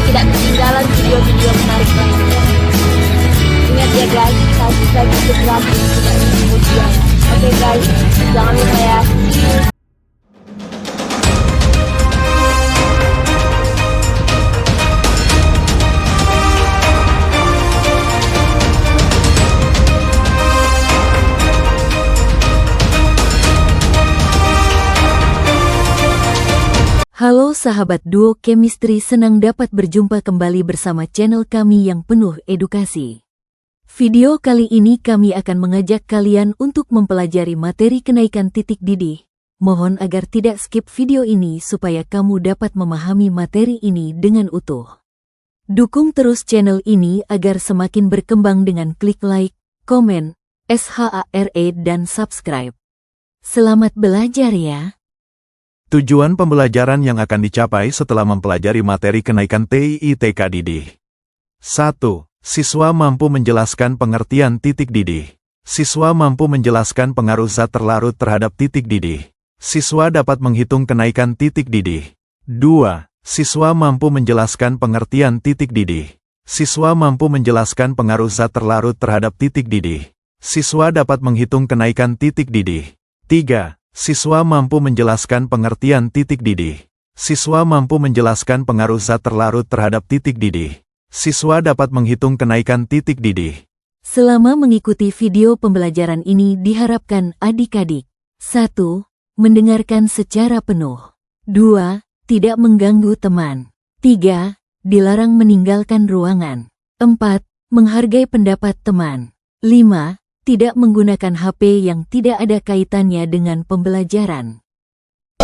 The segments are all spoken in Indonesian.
tidak ketinggalan video-video menarik lainnya. Ingat ya guys, subscribe untuk gratis, tidak kemudian. Oke guys, jangan lupa ya. Halo sahabat Duo Chemistry, senang dapat berjumpa kembali bersama channel kami yang penuh edukasi. Video kali ini kami akan mengajak kalian untuk mempelajari materi kenaikan titik didih. Mohon agar tidak skip video ini supaya kamu dapat memahami materi ini dengan utuh. Dukung terus channel ini agar semakin berkembang dengan klik like, komen, share dan subscribe. Selamat belajar ya! Tujuan pembelajaran yang akan dicapai setelah mempelajari materi kenaikan TITK didih. 1. Siswa mampu menjelaskan pengertian titik didih. Siswa mampu menjelaskan pengaruh zat terlarut terhadap titik didih. Siswa dapat menghitung kenaikan titik didih. 2. Siswa mampu menjelaskan pengertian titik didih. Siswa mampu menjelaskan pengaruh zat terlarut terhadap titik didih. Siswa dapat menghitung kenaikan titik didih. 3. Siswa mampu menjelaskan pengertian titik didih. Siswa mampu menjelaskan pengaruh zat terlarut terhadap titik didih. Siswa dapat menghitung kenaikan titik didih. Selama mengikuti video pembelajaran ini diharapkan adik-adik 1. Mendengarkan secara penuh. 2. Tidak mengganggu teman. 3. Dilarang meninggalkan ruangan. 4. Menghargai pendapat teman. 5. Tidak menggunakan HP yang tidak ada kaitannya dengan pembelajaran.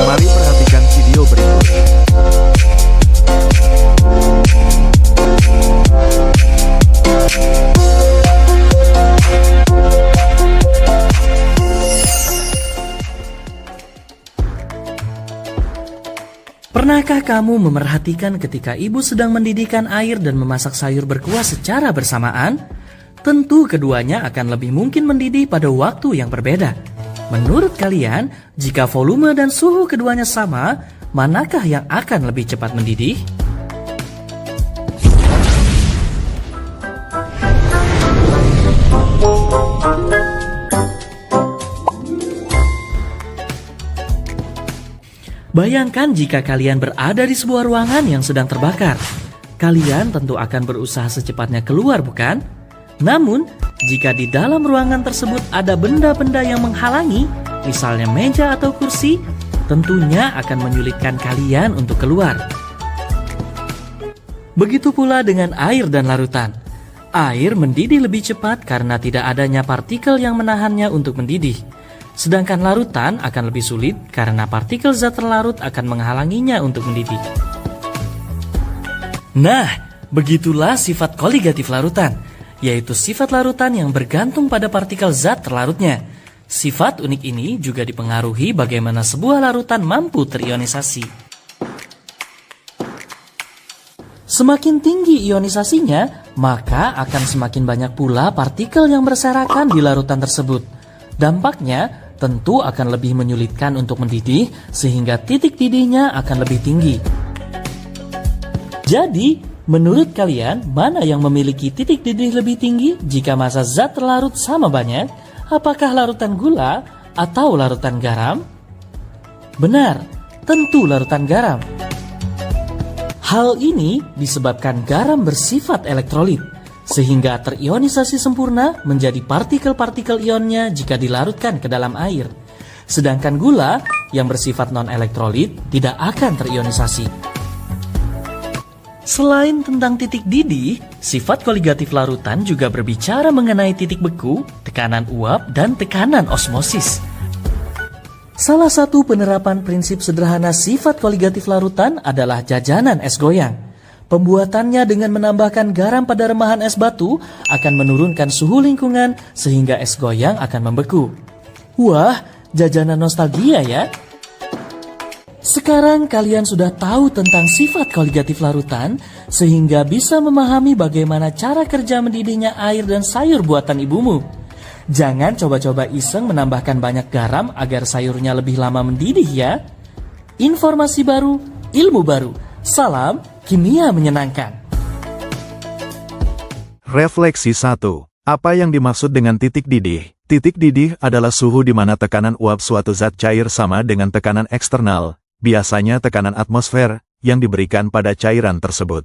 Mari perhatikan video berikut. Pernahkah kamu memerhatikan ketika ibu sedang mendidihkan air dan memasak sayur berkuah secara bersamaan? Tentu keduanya akan lebih mungkin mendidih pada waktu yang berbeda. Menurut kalian, jika volume dan suhu keduanya sama, manakah yang akan lebih cepat mendidih? Bayangkan jika kalian berada di sebuah ruangan yang sedang terbakar. Kalian tentu akan berusaha secepatnya keluar, bukan? Namun, jika di dalam ruangan tersebut ada benda-benda yang menghalangi, misalnya meja atau kursi, tentunya akan menyulitkan kalian untuk keluar. Begitu pula dengan air dan larutan. Air mendidih lebih cepat karena tidak adanya partikel yang menahannya untuk mendidih. Sedangkan larutan akan lebih sulit karena partikel zat terlarut akan menghalanginya untuk mendidih. Nah, begitulah sifat koligatif larutan, yaitu sifat larutan yang bergantung pada partikel zat terlarutnya. Sifat unik ini juga dipengaruhi bagaimana sebuah larutan mampu terionisasi. Semakin tinggi ionisasinya, maka akan semakin banyak pula partikel yang berserakan di larutan tersebut. Dampaknya tentu akan lebih menyulitkan untuk mendidih, sehingga titik didihnya akan lebih tinggi. Jadi, menurut kalian, mana yang memiliki titik didih lebih tinggi jika massa zat terlarut sama banyak? Apakah larutan gula atau larutan garam? Benar, tentu larutan garam. Hal ini disebabkan garam bersifat elektrolit, sehingga terionisasi sempurna menjadi partikel-partikel ionnya jika dilarutkan ke dalam air. Sedangkan gula yang bersifat non-elektrolit tidak akan terionisasi. Selain tentang titik didih, sifat koligatif larutan juga berbicara mengenai titik beku, tekanan uap, dan tekanan osmosis. Salah satu penerapan prinsip sederhana sifat koligatif larutan adalah jajanan es goyang. Pembuatannya dengan menambahkan garam pada remahan es batu akan menurunkan suhu lingkungan sehingga es goyang akan membeku. Wah, jajanan nostalgia ya! Sekarang kalian sudah tahu tentang sifat koligatif larutan, sehingga bisa memahami bagaimana cara kerja mendidihnya air dan sayur buatan ibumu. Jangan coba-coba iseng menambahkan banyak garam agar sayurnya lebih lama mendidih ya. Informasi baru, ilmu baru. Salam kimia menyenangkan. Refleksi 1. Apa yang dimaksud dengan titik didih? Titik didih adalah suhu di mana tekanan uap suatu zat cair sama dengan tekanan eksternal, biasanya tekanan atmosfer, yang diberikan pada cairan tersebut.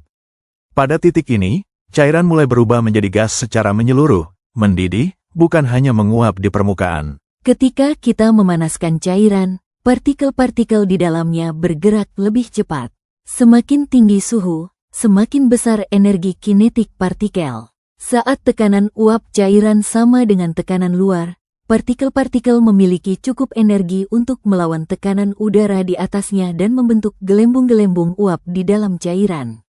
Pada titik ini, cairan mulai berubah menjadi gas secara menyeluruh, mendidih, bukan hanya menguap di permukaan. Ketika kita memanaskan cairan, partikel-partikel di dalamnya bergerak lebih cepat. Semakin tinggi suhu, semakin besar energi kinetik partikel. Saat tekanan uap cairan sama dengan tekanan luar, partikel-partikel memiliki cukup energi untuk melawan tekanan udara di atasnya dan membentuk gelembung-gelembung uap di dalam cairan.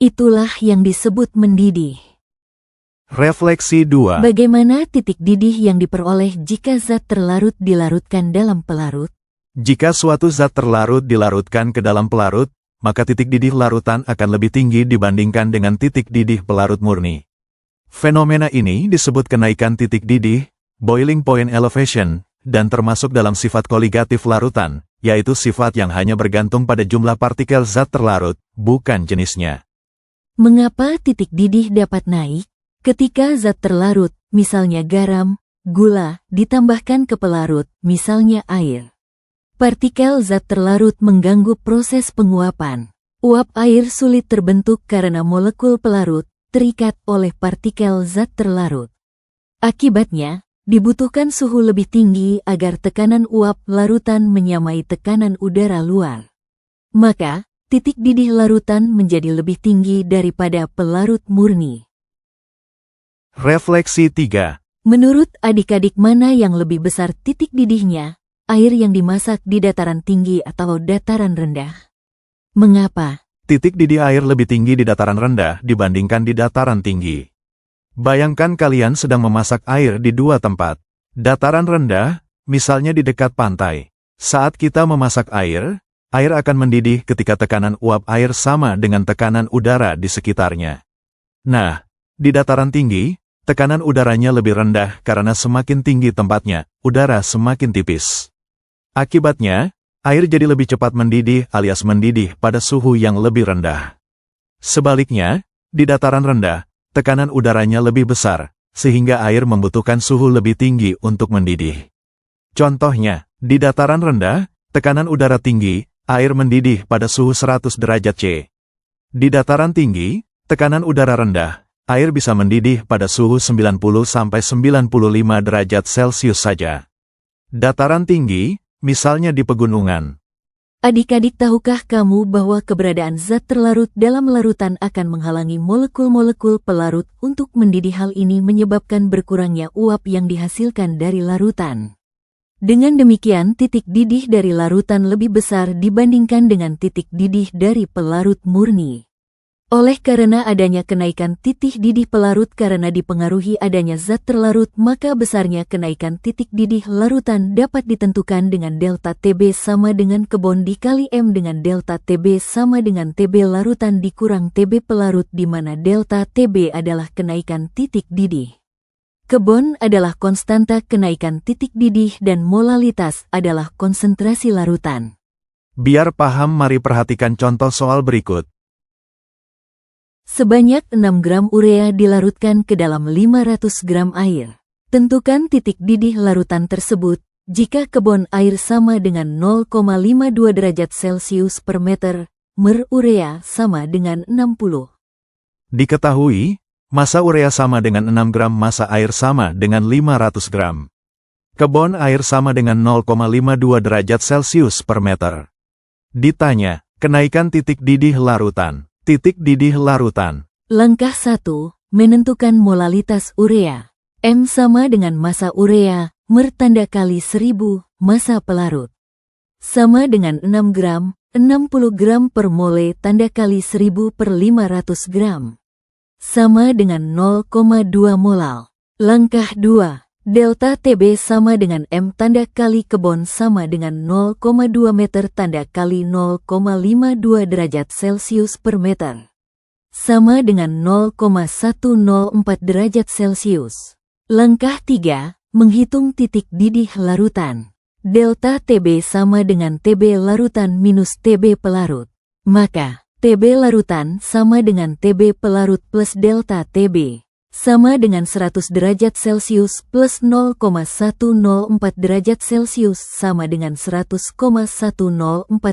Itulah yang disebut mendidih. Refleksi 2. Bagaimana titik didih yang diperoleh jika zat terlarut dilarutkan dalam pelarut? Jika suatu zat terlarut dilarutkan ke dalam pelarut, maka titik didih larutan akan lebih tinggi dibandingkan dengan titik didih pelarut murni. Fenomena ini disebut kenaikan titik didih, boiling point elevation, dan termasuk dalam sifat koligatif larutan, yaitu sifat yang hanya bergantung pada jumlah partikel zat terlarut, bukan jenisnya. Mengapa titik didih dapat naik? Ketika zat terlarut, misalnya garam, gula, ditambahkan ke pelarut, misalnya air. Partikel zat terlarut mengganggu proses penguapan. Uap air sulit terbentuk karena molekul pelarut terikat oleh partikel zat terlarut. Akibatnya, dibutuhkan suhu lebih tinggi agar tekanan uap larutan menyamai tekanan udara luar. Maka, titik didih larutan menjadi lebih tinggi daripada pelarut murni. Refleksi 3. Menurut adik-adik mana yang lebih besar titik didihnya, air yang dimasak di dataran tinggi atau dataran rendah? Mengapa? Titik didih air lebih tinggi di dataran rendah dibandingkan di dataran tinggi. Bayangkan kalian sedang memasak air di dua tempat. Dataran rendah, misalnya di dekat pantai. Saat kita memasak air akan mendidih ketika tekanan uap air sama dengan tekanan udara di sekitarnya. Nah, di dataran tinggi, tekanan udaranya lebih rendah karena semakin tinggi tempatnya, udara semakin tipis. Akibatnya, air jadi lebih cepat mendidih alias mendidih pada suhu yang lebih rendah. Sebaliknya, di dataran rendah, tekanan udaranya lebih besar, sehingga air membutuhkan suhu lebih tinggi untuk mendidih. Contohnya, di dataran rendah, tekanan udara tinggi, air mendidih pada suhu 100 derajat C. Di dataran tinggi, tekanan udara rendah, air bisa mendidih pada suhu 90–95 derajat Celcius saja. Dataran tinggi, misalnya di pegunungan. Adik-adik, tahukah kamu bahwa keberadaan zat terlarut dalam larutan akan menghalangi molekul-molekul pelarut untuk mendidih? Hal ini menyebabkan berkurangnya uap yang dihasilkan dari larutan. Dengan demikian, titik didih dari larutan lebih besar dibandingkan dengan titik didih dari pelarut murni. Oleh karena adanya kenaikan titik didih pelarut karena dipengaruhi adanya zat terlarut, maka besarnya kenaikan titik didih larutan dapat ditentukan dengan delta TB sama dengan kebon dikali M dengan delta TB sama dengan TB larutan dikurang TB pelarut, di mana delta TB adalah kenaikan titik didih. Kebon adalah konstanta kenaikan titik didih dan molalitas adalah konsentrasi larutan. Biar paham, mari perhatikan contoh soal berikut. Sebanyak 6 gram urea dilarutkan ke dalam 500 gram air. Tentukan titik didih larutan tersebut jika kebon air sama dengan 0,52 derajat Celcius per meter, mer urea sama dengan 60. Diketahui, massa urea sama dengan 6 gram, massa air sama dengan 500 gram. Kebon air sama dengan 0,52 derajat Celcius per meter. Ditanya, kenaikan titik didih larutan. Titik didih larutan. Langkah 1. Menentukan molalitas urea. M sama dengan massa urea, mer tanda kali 1000, massa pelarut. Sama dengan 6 gram, 60 gram per mole tanda kali 1000 per 500 gram. Sama dengan 0,2 molal. Langkah 2. Delta TB sama dengan M tanda kali kebon sama dengan 0,2 meter tanda kali 0,52 derajat Celcius per meter. Sama dengan 0,104 derajat Celcius. Langkah 3. Menghitung titik didih larutan. Delta TB sama dengan TB larutan minus TB pelarut. Maka, TB larutan sama dengan TB pelarut plus delta TB, sama dengan 100 derajat Celcius plus 0,104 derajat Celcius sama dengan 100,104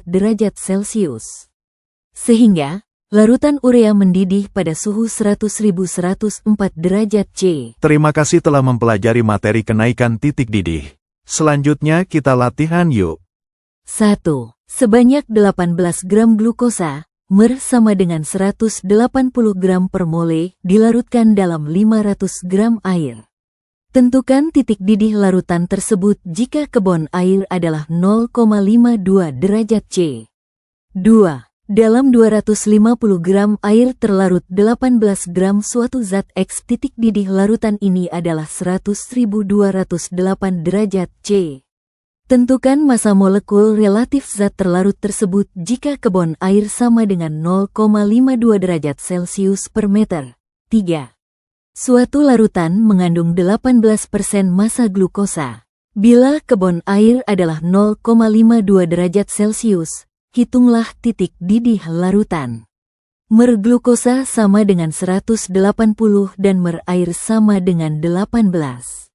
derajat Celcius. Sehingga, larutan urea mendidih pada suhu 100.104 derajat C. Terima kasih telah mempelajari materi kenaikan titik didih. Selanjutnya kita latihan yuk. 1. Sebanyak 18 gram glukosa, sama dengan 180 gram per mole, dilarutkan dalam 500 gram air. Tentukan titik didih larutan tersebut jika kebon air adalah 0,52 derajat C. 2. Dalam 250 gram air terlarut 18 gram suatu zat X. Titik didih larutan ini adalah 100.208 derajat C. Tentukan massa molekul relatif zat terlarut tersebut jika kebon air sama dengan 0,52 derajat Celcius per meter. 3. Suatu larutan mengandung 18% massa glukosa. Bila kebon air adalah 0,52 derajat Celcius, hitunglah titik didih larutan. Mer glukosa sama dengan 180 dan mer air sama dengan 18.